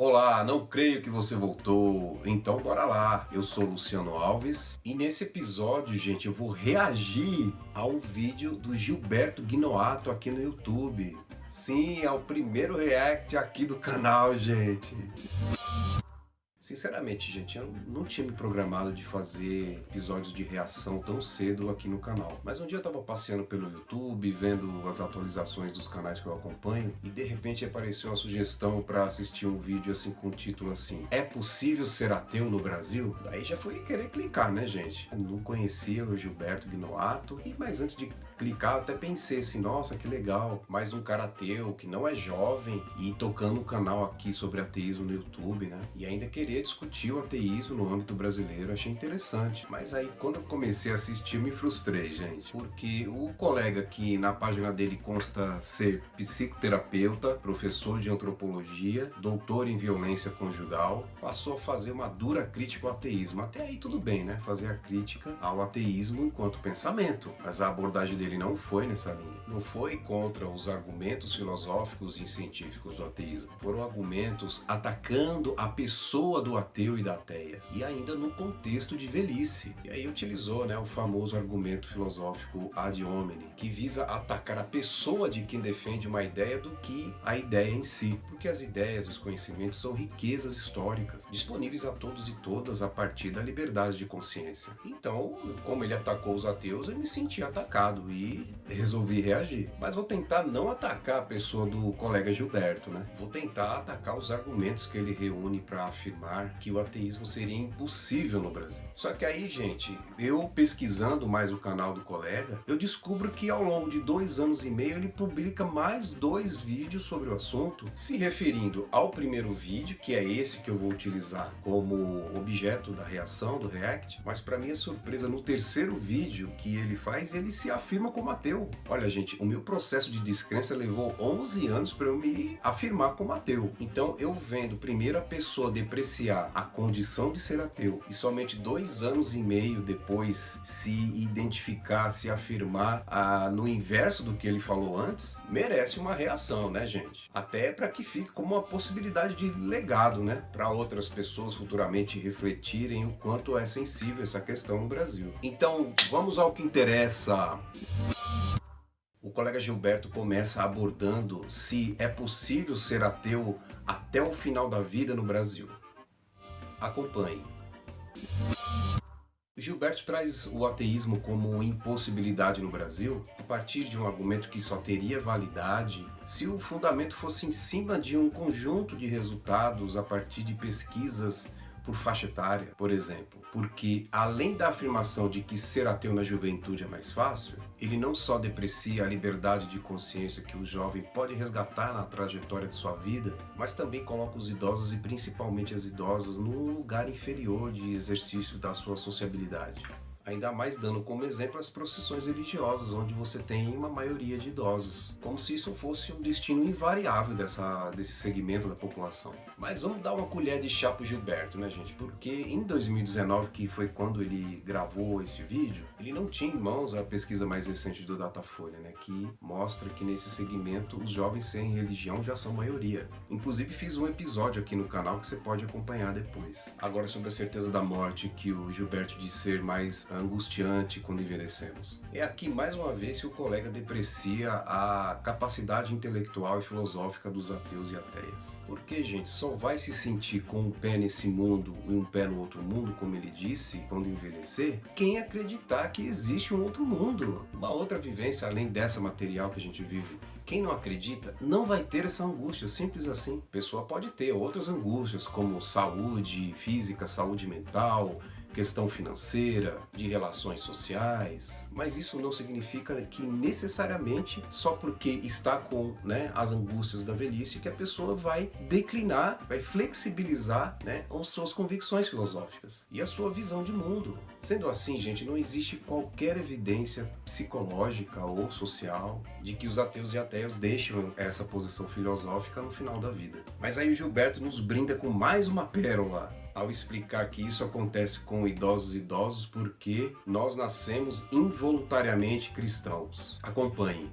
Olá, não creio que você voltou. Então bora lá. Eu sou Luciano Alves e nesse episódio, gente, eu vou reagir a um vídeo do Gilberto Guinoatto aqui no YouTube. Sim, é o primeiro react aqui do canal, gente. Sinceramente, gente, eu não tinha me programado de fazer episódios de reação tão cedo aqui no canal. Mas um dia eu tava passeando pelo YouTube, vendo as atualizações dos canais que eu acompanho, e de repente apareceu uma sugestão para assistir um vídeo assim com o título assim: É possível ser ateu no Brasil? Daí já fui querer clicar, né, gente? Eu não conhecia o Gilberto Guinoatto, mas antes de clicar eu até pensei assim, nossa, que legal, mais um cara ateu que não é jovem e tocando um canal aqui sobre ateísmo no YouTube, né? E ainda querer discutir o ateísmo no âmbito brasileiro, achei interessante. Mas aí quando eu comecei a assistir, eu me frustrei, gente. Porque o colega que na página dele consta ser psicoterapeuta, professor de antropologia, doutor em violência conjugal, passou a fazer uma dura crítica ao ateísmo. Até aí tudo bem, né? Fazer a crítica ao ateísmo enquanto pensamento. Mas a abordagem dele não foi nessa linha. Não foi contra os argumentos filosóficos e científicos do ateísmo. Foram argumentos atacando a pessoa do ateu e da ateia, e ainda no contexto de velhice. E aí utilizou, né, o famoso argumento filosófico ad hominem, que visa atacar a pessoa de quem defende uma ideia do que a ideia em si, porque as ideias e os conhecimentos são riquezas históricas, disponíveis a todos e todas a partir da liberdade de consciência. Então, como ele atacou os ateus, eu me senti atacado e resolvi reagir. Mas vou tentar não atacar a pessoa do colega Gilberto, né? Vou tentar atacar os argumentos que ele reúne para afirmar que o ateísmo seria impossível no Brasil. Só que aí, gente, eu pesquisando mais o canal do colega, eu descubro que ao longo de 2 anos e meio ele publica mais 2 vídeos sobre o assunto, se referindo ao primeiro vídeo, que é esse que eu vou utilizar como objeto da reação, do react, mas para minha surpresa, no terceiro vídeo que ele faz, ele se afirma como ateu. Olha, gente, o meu processo de descrença levou 11 anos para eu me afirmar como ateu. Então, eu vendo primeiro a pessoa depreciar a condição de ser ateu e somente 2 anos e meio depois se identificar, se afirmar no inverso do que ele falou antes, merece uma reação, né, gente? Até para que fique como uma possibilidade de legado, né, para outras pessoas futuramente refletirem o quanto é sensível essa questão no Brasil. Então, vamos ao que interessa. O colega Gilberto começa abordando se é possível ser ateu até o final da vida no Brasil. Acompanhe. O Gilberto traz o ateísmo como impossibilidade no Brasil a partir de um argumento que só teria validade se o fundamento fosse em cima de um conjunto de resultados a partir de pesquisas por faixa etária, por exemplo. Porque além da afirmação de que ser ateu na juventude é mais fácil, ele não só deprecia a liberdade de consciência que o jovem pode resgatar na trajetória de sua vida, mas também coloca os idosos e principalmente as idosas num lugar inferior de exercício da sua sociabilidade. Ainda mais dando como exemplo as procissões religiosas, onde você tem uma maioria de idosos. Como se isso fosse um destino invariável desse segmento da população. Mas vamos dar uma colher de chá pro Gilberto, né, gente? Porque em 2019, que foi quando ele gravou esse vídeo, ele não tinha em mãos a pesquisa mais recente do Datafolha, né? Que mostra que nesse segmento os jovens sem religião já são maioria. Inclusive fiz um episódio aqui no canal que você pode acompanhar depois. Agora, sobre a certeza da morte que o Gilberto diz ser mais angustiante quando envelhecemos. É aqui mais uma vez que o colega deprecia a capacidade intelectual e filosófica dos ateus e ateias. Porque, gente, só vai se sentir com um pé nesse mundo e um pé no outro mundo, como ele disse, quando envelhecer, quem acreditar que existe um outro mundo, uma outra vivência além dessa material que a gente vive. Quem não acredita não vai ter essa angústia, simples assim. A pessoa pode ter outras angústias, como saúde física, saúde mental, questão financeira, de relações sociais, mas isso não significa que necessariamente só porque está com, né, as angústias da velhice que a pessoa vai declinar, vai flexibilizar, né, as suas convicções filosóficas e a sua visão de mundo. Sendo assim, gente, não existe qualquer evidência psicológica ou social de que os ateus e ateias deixam essa posição filosófica no final da vida. Mas aí o Gilberto nos brinda com mais uma pérola ao explicar que isso acontece com idosos porque nós nascemos involuntariamente cristãos. Acompanhe.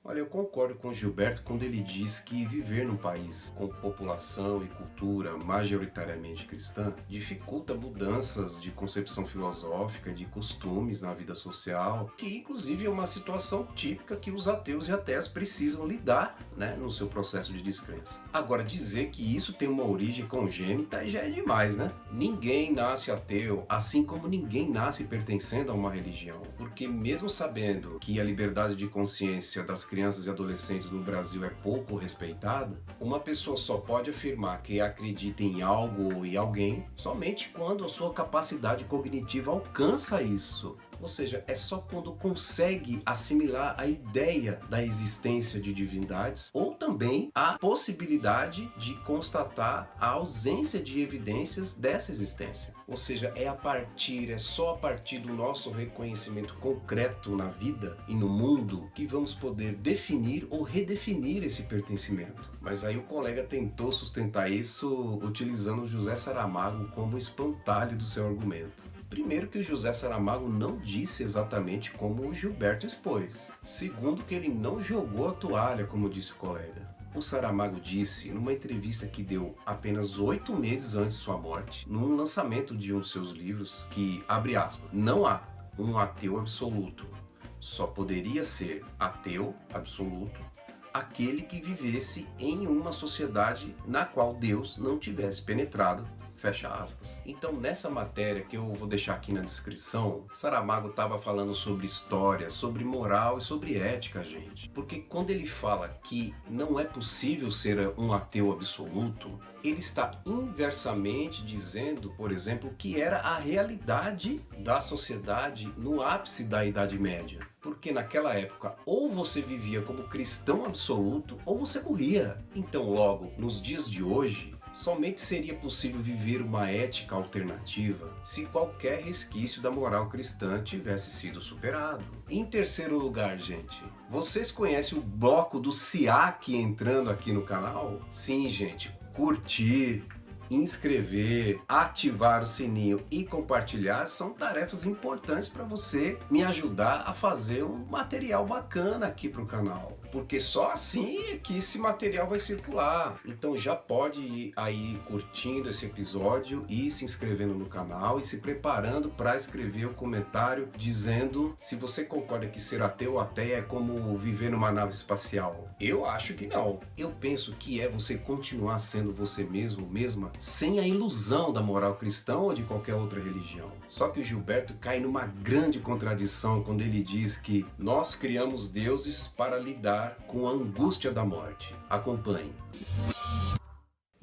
Olha, eu concordo com o Gilberto quando ele diz que viver num país com população e cultura majoritariamente cristã dificulta mudanças de concepção filosófica, de costumes na vida social, que inclusive é uma situação típica que os ateus e ateias precisam lidar, né, no seu processo de descrença. Agora, dizer que isso tem uma origem congênita já é demais, né? Ninguém nasce ateu, assim como ninguém nasce pertencendo a uma religião, porque mesmo sabendo que a liberdade de consciência das crianças e adolescentes no Brasil é pouco respeitada, uma pessoa só pode afirmar que acredita em algo ou em alguém somente quando a sua capacidade cognitiva alcança isso. Ou seja, é só quando consegue assimilar a ideia da existência de divindades ou também a possibilidade de constatar a ausência de evidências dessa existência. Ou seja, é só a partir do nosso reconhecimento concreto na vida e no mundo que vamos poder definir ou redefinir esse pertencimento. Mas aí o colega tentou sustentar isso utilizando José Saramago como espantalho do seu argumento. Primeiro, que o José Saramago não disse exatamente como o Gilberto expôs. Segundo, que ele não jogou a toalha, como disse o colega. O Saramago disse, numa entrevista que deu apenas 8 meses antes de sua morte, num lançamento de um de seus livros, que, abre aspas, não há um ateu absoluto. Só poderia ser ateu absoluto aquele que vivesse em uma sociedade na qual Deus não tivesse penetrado. Fecha aspas. Então, nessa matéria que eu vou deixar aqui na descrição, Saramago estava falando sobre história, sobre moral e sobre ética, gente. Porque quando ele fala que não é possível ser um ateu absoluto, ele está inversamente dizendo, por exemplo, que era a realidade da sociedade no ápice da Idade Média. Porque naquela época, ou você vivia como cristão absoluto, ou você morria. Então, logo, nos dias de hoje, somente seria possível viver uma ética alternativa se qualquer resquício da moral cristã tivesse sido superado. Em terceiro lugar, gente, vocês conhecem o bloco do SIAC entrando aqui no canal? Sim, gente, curtir, inscrever, ativar o sininho e compartilhar são tarefas importantes para você me ajudar a fazer um material bacana aqui para o canal. Porque só assim é que esse material vai circular. Então já pode ir aí curtindo esse episódio e se inscrevendo no canal e se preparando para escrever o comentário dizendo se você concorda que ser ateu ou ateia é como viver numa nave espacial. Eu acho que não. Eu penso que é você continuar sendo você mesmo, mesma, sem a ilusão da moral cristã ou de qualquer outra religião. Só que o Gilberto cai numa grande contradição quando ele diz que nós criamos deuses para lidar com a angústia da morte. Acompanhe.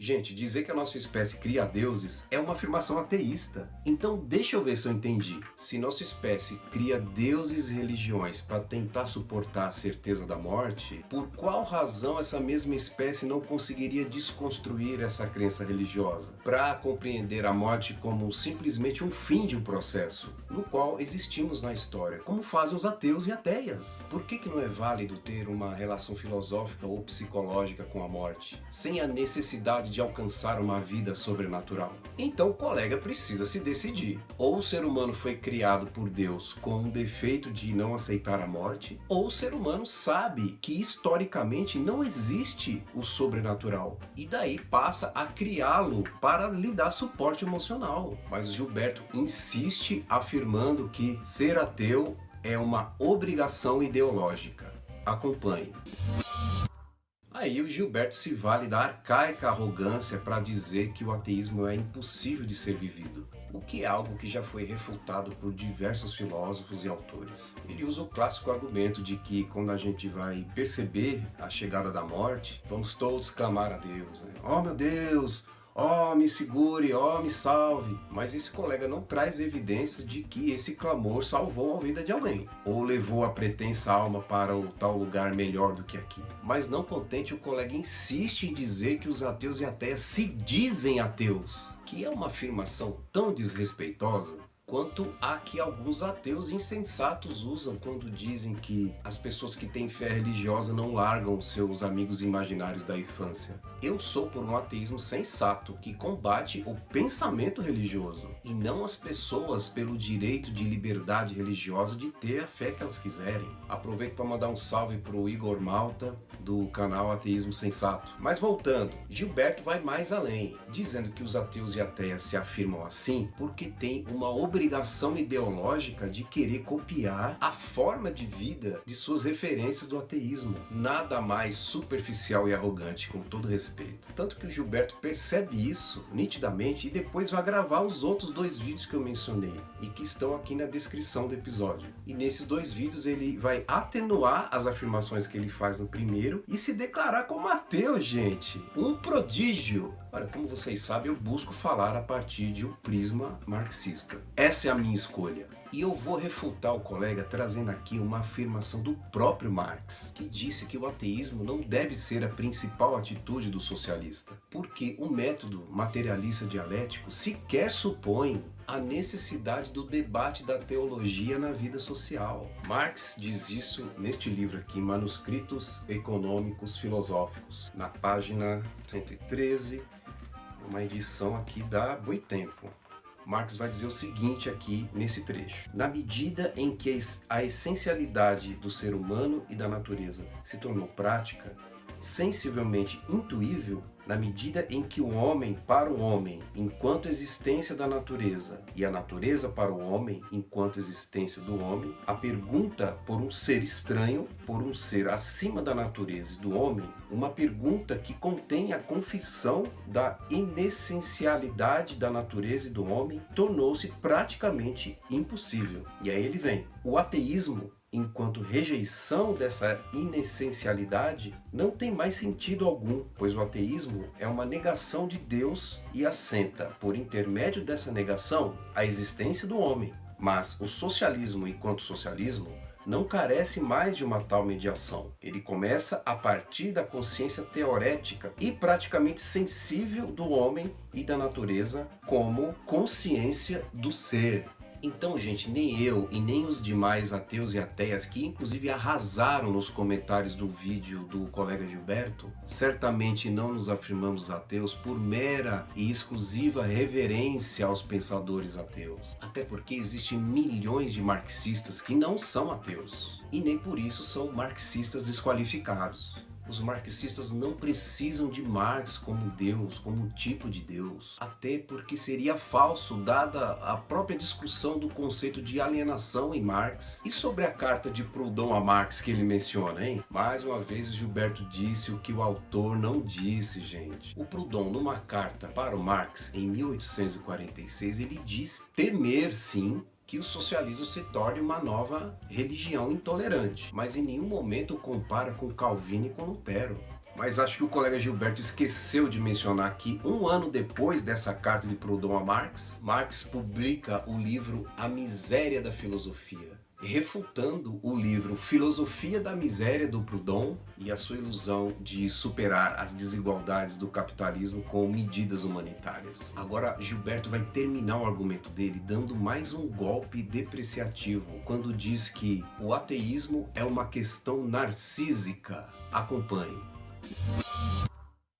Gente, dizer que a nossa espécie cria deuses é uma afirmação ateísta. Então deixa eu ver se eu entendi. Se nossa espécie cria deuses e religiões para tentar suportar a certeza da morte, por qual razão essa mesma espécie não conseguiria desconstruir essa crença religiosa para compreender a morte como simplesmente um fim de um processo no qual existimos na história, como fazem os ateus e ateias? Por que não é válido ter uma relação filosófica ou psicológica com a morte, sem a necessidade de alcançar uma vida sobrenatural? Então o colega precisa se decidir. Ou o ser humano foi criado por Deus com um defeito de não aceitar a morte, ou o ser humano sabe que historicamente não existe o sobrenatural e daí passa a criá-lo para lhe dar suporte emocional. Mas Gilberto insiste afirmando que ser ateu é uma obrigação ideológica. Acompanhe. Aí o Gilberto se vale da arcaica arrogância para dizer que o ateísmo é impossível de ser vivido, o que é algo que já foi refutado por diversos filósofos e autores. Ele usa o clássico argumento de que quando a gente vai perceber a chegada da morte, vamos todos clamar a Deus, né? Oh meu Deus! Oh, me segure, oh, me salve. Mas esse colega não traz evidências de que esse clamor salvou a vida de alguém, ou levou a pretensa alma para o tal lugar melhor do que aqui. Mas não contente, o colega insiste em dizer que os ateus e ateias se dizem ateus, que é uma afirmação tão desrespeitosa quanto a que alguns ateus insensatos usam quando dizem que as pessoas que têm fé religiosa não largam seus amigos imaginários da infância. Eu sou por um ateísmo sensato que combate o pensamento religioso e não as pessoas pelo direito de liberdade religiosa de ter a fé que elas quiserem. Aproveito para mandar um salve pro Igor Malta do canal Ateísmo Sensato. Mas voltando, Gilberto vai mais além, dizendo que os ateus e ateias se afirmam assim porque tem uma obrigação ideológica de querer copiar a forma de vida de suas referências do ateísmo. Nada mais superficial e arrogante, com todo respeito. Tanto que o Gilberto percebe isso nitidamente e depois vai gravar os outros 2 vídeos que eu mencionei e que estão aqui na descrição do episódio. E nesses 2 vídeos ele vai atenuar as afirmações que ele faz no primeiro e se declarar como ateu, gente. Um prodígio. Olha, como vocês sabem, eu busco falar a partir de um prisma marxista. Essa é a minha escolha. E eu vou refutar o colega trazendo aqui uma afirmação do próprio Marx, que disse que o ateísmo não deve ser a principal atitude do socialista, porque o método materialista dialético sequer supõe a necessidade do debate da teologia na vida social. Marx diz isso neste livro aqui, Manuscritos Econômicos Filosóficos, na página 113, uma edição aqui da Boitempo. Marx vai dizer o seguinte aqui nesse trecho: na medida em que a essencialidade do ser humano e da natureza se tornou prática, sensivelmente intuível, na medida em que o homem para o homem, enquanto existência da natureza, e a natureza para o homem, enquanto existência do homem, a pergunta por um ser estranho, por um ser acima da natureza e do homem, uma pergunta que contém a confissão da inessencialidade da natureza e do homem, tornou-se praticamente impossível. E aí ele vem: o ateísmo, enquanto rejeição dessa inessencialidade, não tem mais sentido algum, pois o ateísmo é uma negação de Deus e assenta, por intermédio dessa negação, a existência do homem. Mas o socialismo, enquanto socialismo, não carece mais de uma tal mediação. Ele começa a partir da consciência teorética e praticamente sensível do homem e da natureza como consciência do ser. Então, gente, nem eu e nem os demais ateus e ateias que inclusive arrasaram nos comentários do vídeo do colega Gilberto, certamente não nos afirmamos ateus por mera e exclusiva reverência aos pensadores ateus. Até porque existem milhões de marxistas que não são ateus e nem por isso são marxistas desqualificados. Os marxistas não precisam de Marx como Deus, como um tipo de Deus. Até porque seria falso, dada a própria discussão do conceito de alienação em Marx. E sobre a carta de Proudhon a Marx que ele menciona, hein? Mais uma vez o Gilberto disse o que o autor não disse, gente. O Proudhon, numa carta para o Marx, em 1846, ele diz temer, sim, que o socialismo se torne uma nova religião intolerante, mas em nenhum momento o compara com Calvino e com Lutero. Mas acho que o colega Gilberto esqueceu de mencionar que 1 ano depois dessa carta de Proudhon a Marx, Marx publica o livro A Miséria da Filosofia, refutando o livro Filosofia da Miséria do Proudhon e a sua ilusão de superar as desigualdades do capitalismo com medidas humanitárias. Agora Gilberto vai terminar o argumento dele dando mais um golpe depreciativo quando diz que o ateísmo é uma questão narcísica. Acompanhe.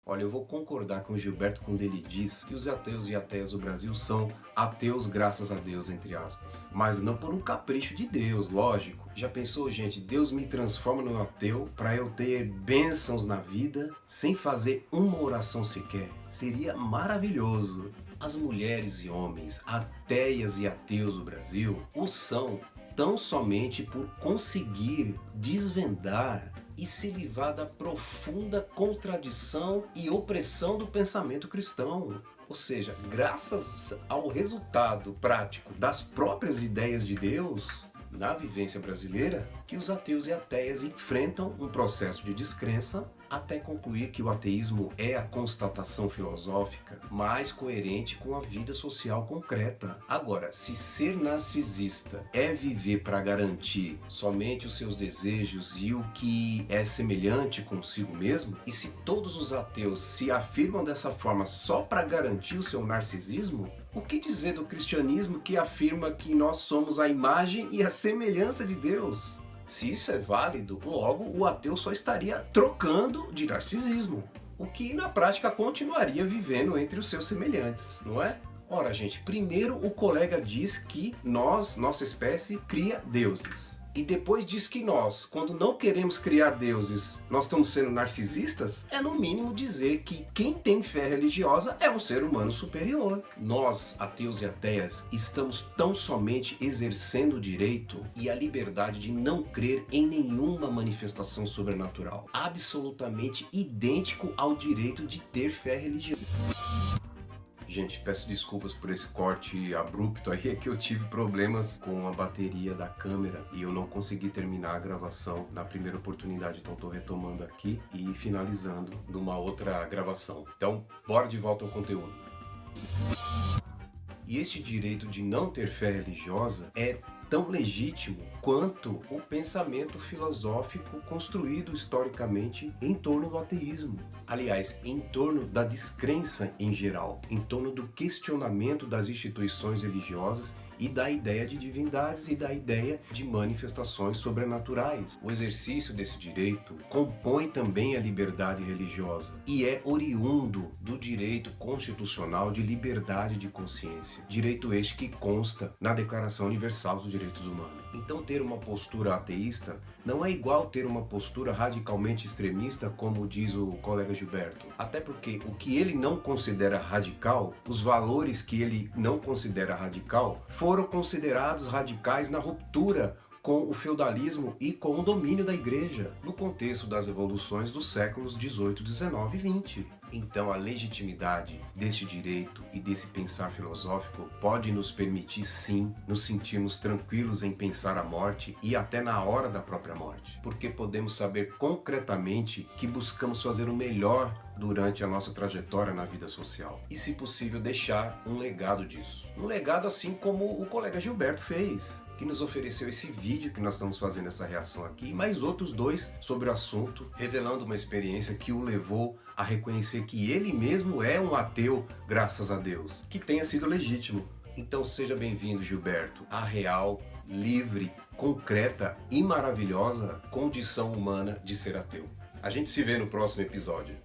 Olha, eu vou concordar com o Gilberto quando ele diz que os ateus e ateias do Brasil são ateus graças a Deus, entre aspas. Mas não por um capricho de Deus, lógico. Já pensou, gente, Deus me transforma num ateu para eu ter bênçãos na vida sem fazer uma oração sequer? Seria maravilhoso. As mulheres e homens, ateias e ateus do Brasil, o são tão somente por conseguir desvendar e se livrar da profunda contradição e opressão do pensamento cristão. Ou seja, graças ao resultado prático das próprias ideias de Deus na vivência brasileira, que os ateus e ateias enfrentam um processo de descrença até concluir que o ateísmo é a constatação filosófica mais coerente com a vida social concreta. Agora, se ser narcisista é viver para garantir somente os seus desejos e o que é semelhante consigo mesmo, e se todos os ateus se afirmam dessa forma só para garantir o seu narcisismo, o que dizer do cristianismo que afirma que nós somos a imagem e a semelhança de Deus? Se isso é válido, logo o ateu só estaria trocando de narcisismo, o que na prática continuaria vivendo entre os seus semelhantes, não é? Ora, gente, primeiro o colega diz que nossa espécie, cria deuses. E depois diz que nós, quando não queremos criar deuses, nós estamos sendo narcisistas? É no mínimo dizer que quem tem fé religiosa é um ser humano superior. Nós, ateus e ateias, estamos tão somente exercendo o direito e a liberdade de não crer em nenhuma manifestação sobrenatural. Absolutamente idêntico ao direito de ter fé religiosa. Gente, peço desculpas por esse corte abrupto aí, é que eu tive problemas com a bateria da câmera e eu não consegui terminar a gravação na primeira oportunidade, então estou retomando aqui e finalizando numa outra gravação. Então, bora de volta ao conteúdo. E este direito de não ter fé religiosa é tão legítimo quanto o pensamento filosófico construído historicamente em torno do ateísmo. Aliás, em torno da descrença em geral, em torno do questionamento das instituições religiosas e da ideia de divindades e da ideia de manifestações sobrenaturais. O exercício desse direito compõe também a liberdade religiosa e é oriundo do direito constitucional de liberdade de consciência, direito este que consta na Declaração Universal dos Direitos Humanos. Então, ter uma postura ateísta não é igual ter uma postura radicalmente extremista, como diz o colega Gilberto. Até porque o que ele não considera radical, os valores que ele não considera radical, foram considerados radicais na ruptura com o feudalismo e com o domínio da igreja, no contexto das revoluções dos séculos 18, 19 e 20. Então a legitimidade deste direito e desse pensar filosófico pode nos permitir sim nos sentirmos tranquilos em pensar a morte e até na hora da própria morte, porque podemos saber concretamente que buscamos fazer o melhor durante a nossa trajetória na vida social e, se possível, deixar um legado disso. Um legado assim como o colega Gilberto fez, que nos ofereceu esse vídeo que nós estamos fazendo essa reação aqui, e mais outros dois sobre o assunto, revelando uma experiência que o levou a reconhecer que ele mesmo é um ateu, graças a Deus, que tenha sido legítimo. Então seja bem-vindo, Gilberto, à real, livre, concreta e maravilhosa condição humana de ser ateu. A gente se vê no próximo episódio.